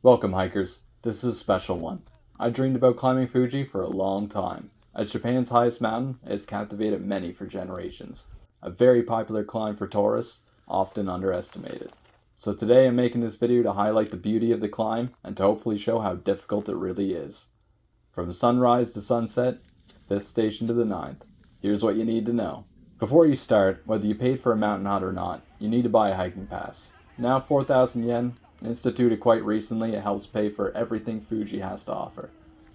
Welcome, hikers. This is a special one. I dreamed about climbing Fuji for a long time, as Japan's highest mountain has captivated many for generations. A very popular climb for tourists, often underestimated. So today I'm making this video to highlight the beauty of the climb and to hopefully show how difficult it really is. From sunrise to sunset, 5th station to the 9th. Here's what you need to know. Before you start, whether you paid for a mountain hut or not, you need to buy a hiking pass. Now 4,000 yen, instituted quite recently, it helps pay for everything Fuji has to offer.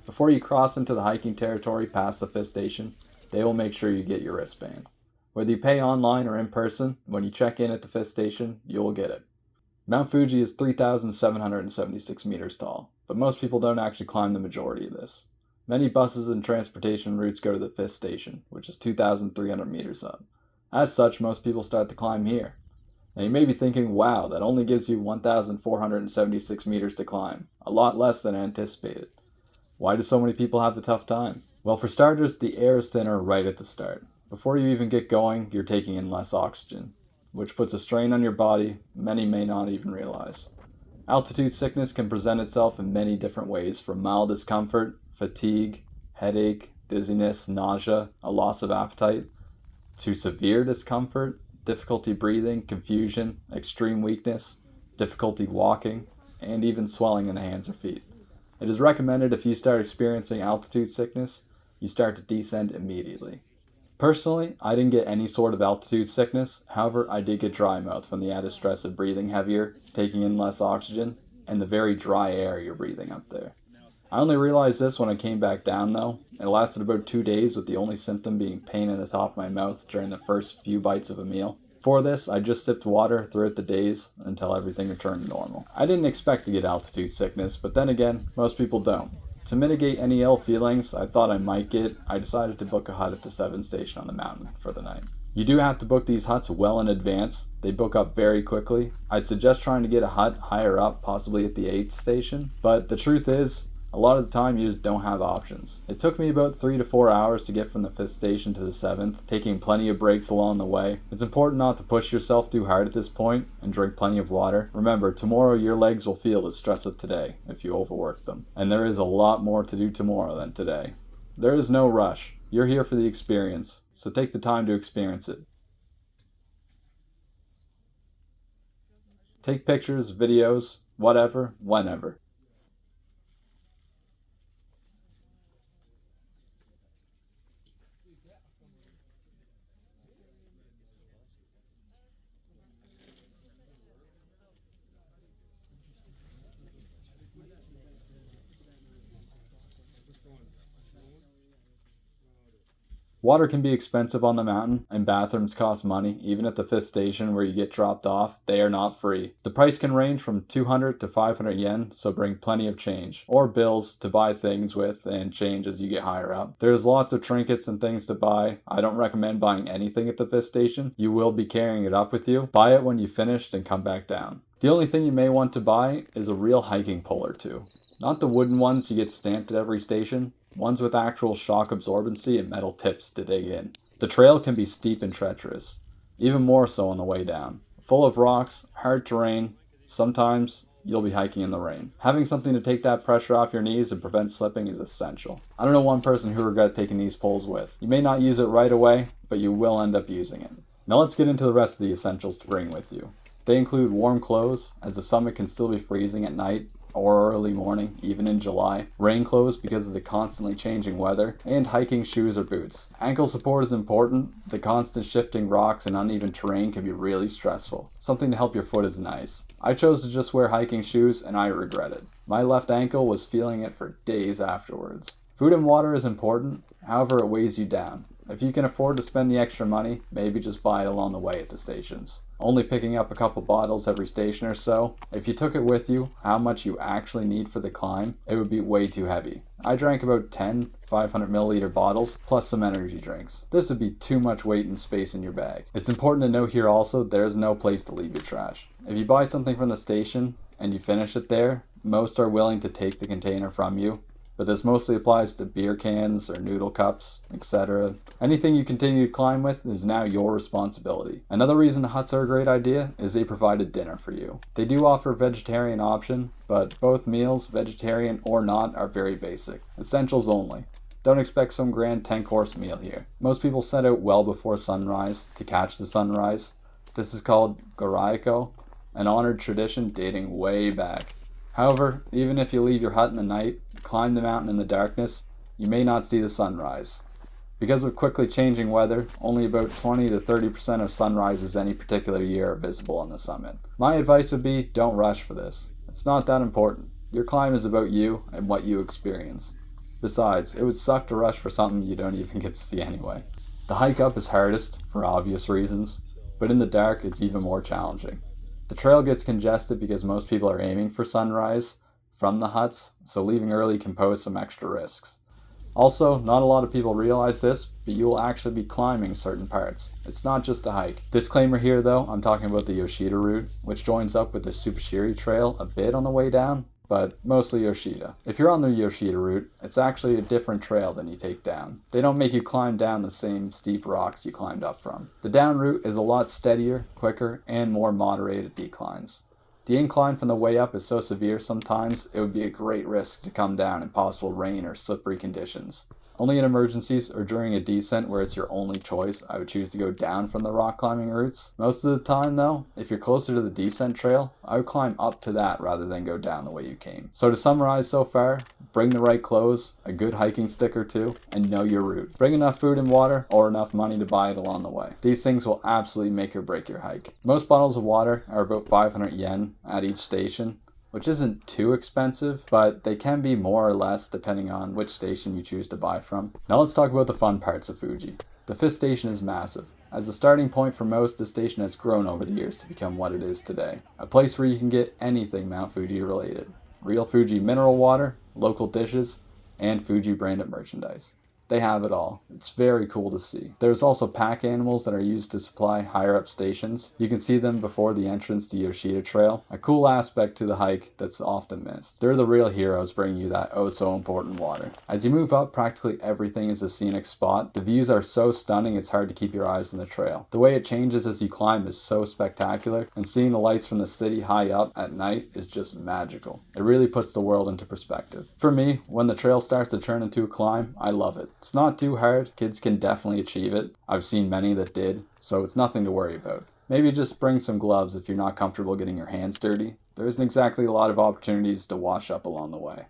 Before you cross into the hiking territory past the 5th station, they will make sure you get your wristband. Whether you pay online or in person, when you check in at the 5th station, you will get it. Mount Fuji is 3,776 meters tall, but most people don't actually climb the majority of this. Many buses and transportation routes go to the 5th station, which is 2,300 meters up. As such, most people start the climb here. Now you may be thinking, wow, that only gives you 1,476 meters to climb, a lot less than anticipated. Why do so many people have a tough time? Well, for starters, the air is thinner right at the start. Before you even get going, you're taking in less oxygen, which puts a strain on your body many may not even realize. Altitude sickness can present itself in many different ways, from mild discomfort, fatigue, headache, dizziness, nausea, a loss of appetite, to severe discomfort, difficulty breathing, confusion, extreme weakness, difficulty walking, and even swelling in the hands or feet. It is recommended if you start experiencing altitude sickness, you start to descend immediately. Personally, I didn't get any sort of altitude sickness, however, I did get dry mouth from the added stress of breathing heavier, taking in less oxygen, and the very dry air you're breathing up there. I only realized this when I came back down though. It lasted about 2 days, with the only symptom being pain in the top of my mouth during the first few bites of a meal. For this, I just sipped water throughout the days until everything returned to normal. I didn't expect to get altitude sickness, but then again, most people don't. To mitigate any ill feelings I thought I might get, I decided to book a hut at the 7th station on the mountain for the night. You do have to book these huts well in advance. They book up very quickly. I'd suggest trying to get a hut higher up, possibly at the 8th station, but the truth is, a lot of the time you just don't have options. It took me about 3 to 4 hours to get from the 5th station to the 7th, taking plenty of breaks along the way. It's important not to push yourself too hard at this point and drink plenty of water. Remember, tomorrow your legs will feel the stress of today if you overwork them. And there is a lot more to do tomorrow than today. There is no rush. You're here for the experience, so take the time to experience it. Take pictures, videos, whatever, whenever. Water can be expensive on the mountain, and bathrooms cost money. Even at the 5th station where you get dropped off, they are not free. The price can range from 200 to 500 yen, so bring plenty of change, or bills to buy things with and change as you get higher up. There's lots of trinkets and things to buy. I don't recommend buying anything at the 5th station. You will be carrying it up with you. Buy it when you've finished and come back down. The only thing you may want to buy is a real hiking pole or two. Not the wooden ones you get stamped at every station. Ones with actual shock absorbency and metal tips to dig in. The trail can be steep and treacherous, even more so on the way down. Full of rocks, hard terrain, sometimes you'll be hiking in the rain. Having something to take that pressure off your knees and prevent slipping is essential. I don't know one person who regret taking these poles with. You may not use it right away, but you will end up using it. Now let's get into the rest of the essentials to bring with you. They include warm clothes, as the summit can still be freezing at night or early morning, even in July, rain clothes because of the constantly changing weather, and hiking shoes or boots. Ankle support is important. The constant shifting rocks and uneven terrain can be really stressful. Something to help your foot is nice. I chose to just wear hiking shoes and I regret it. My left ankle was feeling it for days afterwards. Food and water is important, however it weighs you down. If you can afford to spend the extra money, maybe just buy it along the way at the stations. Only picking up a couple bottles every station or so. If you took it with you, how much you actually need for the climb, it would be way too heavy. I drank about 10 500 milliliter bottles, plus some energy drinks. This would be too much weight and space in your bag. It's important to note here also, there's no place to leave your trash. If you buy something from the station and you finish it there, most are willing to take the container from you but this mostly applies to beer cans or noodle cups, etc. Anything you continue to climb with is now your responsibility. Another reason the huts are a great idea is they provide a dinner for you. They do offer a vegetarian option, but both meals, vegetarian or not, are very basic. Essentials only. Don't expect some grand 10-course meal here. Most people set out well before sunrise to catch the sunrise. This is called Goraiko, an honored tradition dating way back. However, even if you leave your hut in the night, climb the mountain in the darkness, you may not see the sunrise. Because of quickly changing weather, only about 20 to 30% of sunrises any particular year are visible on the summit. My advice would be, don't rush for this. It's not that important. Your climb is about you and what you experience. Besides, it would suck to rush for something you don't even get to see anyway. The hike up is hardest, for obvious reasons, but in the dark it's even more challenging. The trail gets congested because most people are aiming for sunrise from the huts, so leaving early can pose some extra risks. Also, not a lot of people realize this, but you will actually be climbing certain parts. It's not just a hike. Disclaimer here though, I'm talking about the Yoshida route, which joins up with the Tsupashiri trail a bit on the way down, but mostly Yoshida. If you're on the Yoshida route, it's actually a different trail than you take down. They don't make you climb down the same steep rocks you climbed up from. The down route is a lot steadier, quicker, and more moderated declines. The incline from the way up is so severe sometimes, it would be a great risk to come down in possible rain or slippery conditions. Only in emergencies or during a descent where it's your only choice, I would choose to go down from the rock climbing routes. Most of the time though, if you're closer to the descent trail, I would climb up to that rather than go down the way you came. So to summarize so far, bring the right clothes, a good hiking stick or two, and know your route. Bring enough food and water or enough money to buy it along the way. These things will absolutely make or break your hike. Most bottles of water are about 500 yen at each station, which isn't too expensive, but they can be more or less depending on which station you choose to buy from. Now let's talk about the fun parts of Fuji. The 5th station is massive. As a starting point for most, the station has grown over the years to become what it is today. A place where you can get anything Mount Fuji related. Real Fuji mineral water, local dishes, and Fuji branded merchandise. They have it all. It's very cool to see. There's also pack animals that are used to supply higher up stations. You can see them before the entrance to Yoshida Trail. A cool aspect to the hike that's often missed. They're the real heroes bringing you that oh so important water. As you move up, practically everything is a scenic spot. The views are so stunning it's hard to keep your eyes on the trail. The way it changes as you climb is so spectacular, and seeing the lights from the city high up at night is just magical. It really puts the world into perspective. For me, when the trail starts to turn into a climb, I love it. It's not too hard, kids can definitely achieve it. I've seen many that did, so it's nothing to worry about. Maybe just bring some gloves if you're not comfortable getting your hands dirty. There isn't exactly a lot of opportunities to wash up along the way.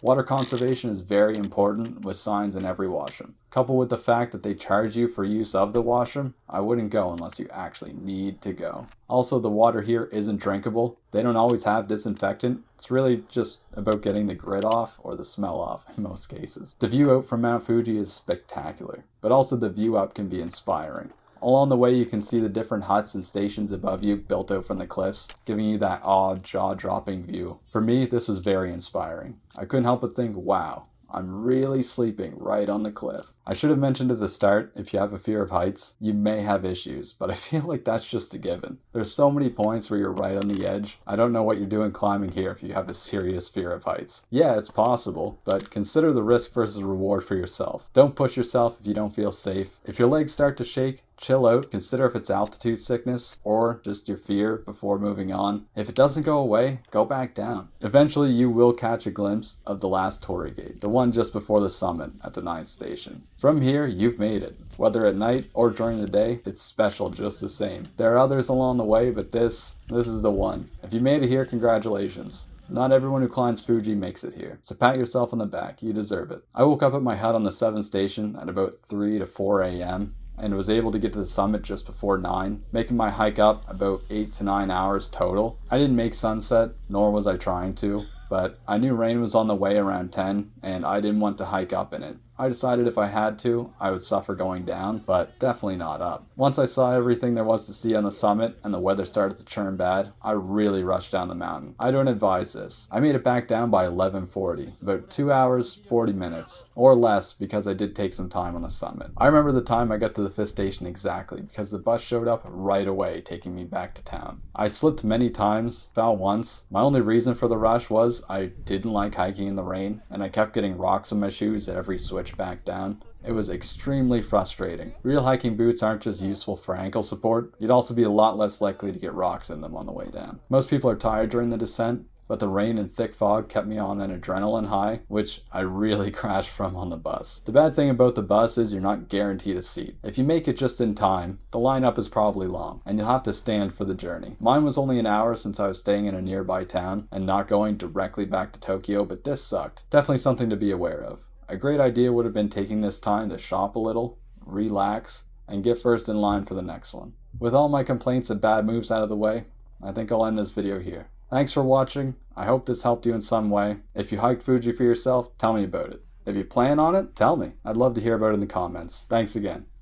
Water conservation is very important with signs in every washroom. Coupled with the fact that they charge you for use of the washroom, I wouldn't go unless you actually need to go. Also, the water here isn't drinkable. They don't always have disinfectant. It's really just about getting the grit off or the smell off in most cases. The view out from Mount Fuji is spectacular, but also the view up can be inspiring. Along the way, you can see the different huts and stations above you built out from the cliffs, giving you that odd, jaw-dropping view. For me, this was very inspiring. I couldn't help but think, wow, I'm really sleeping right on the cliff. I should have mentioned at the start, if you have a fear of heights, you may have issues, but I feel like that's just a given. There's so many points where you're right on the edge. I don't know what you're doing climbing here if you have a serious fear of heights. Yeah, it's possible, but consider the risk versus reward for yourself. Don't push yourself if you don't feel safe. If your legs start to shake, chill out, consider if it's altitude sickness or just your fear before moving on. If it doesn't go away, go back down. Eventually you will catch a glimpse of the last torii gate, the one just before the summit at the 9th station. From here, you've made it. Whether at night or during the day, it's special just the same. There are others along the way, but this is the one. If you made it here, congratulations. Not everyone who climbs Fuji makes it here, so pat yourself on the back, you deserve it. I woke up at my hut on the 7th station at about 3 to 4 a.m. and was able to get to the summit just before 9, making my hike up about 8 to 9 hours total. I didn't make sunset, nor was I trying to, but I knew rain was on the way around 10, and I didn't want to hike up in it. I decided if I had to, I would suffer going down, but definitely not up. Once I saw everything there was to see on the summit and the weather started to turn bad, I really rushed down the mountain. I don't advise this. I made it back down by 11:40, about 2 hours, 40 minutes, or less because I did take some time on the summit. I remember the time I got to the fifth station exactly because the bus showed up right away taking me back to town. I slipped many times, fell once. My only reason for the rush was I didn't like hiking in the rain and I kept getting rocks in my shoes at every switch back down. It was extremely frustrating. Real hiking boots aren't just useful for ankle support, you'd also be a lot less likely to get rocks in them on the way down. Most people are tired during the descent, but the rain and thick fog kept me on an adrenaline high, which I really crashed from on the bus. The bad thing about the bus is you're not guaranteed a seat. If you make it just in time, the lineup is probably long, and you'll have to stand for the journey. Mine was only an hour since I was staying in a nearby town and not going directly back to Tokyo, but this sucked. Definitely something to be aware of. A great idea would have been taking this time to shop a little, relax, and get first in line for the next one. With all my complaints and bad moves out of the way, I think I'll end this video here. Thanks for watching. I hope this helped you in some way. If you hiked Fuji for yourself, tell me about it. If you plan on it, tell me. I'd love to hear about it in the comments. Thanks again.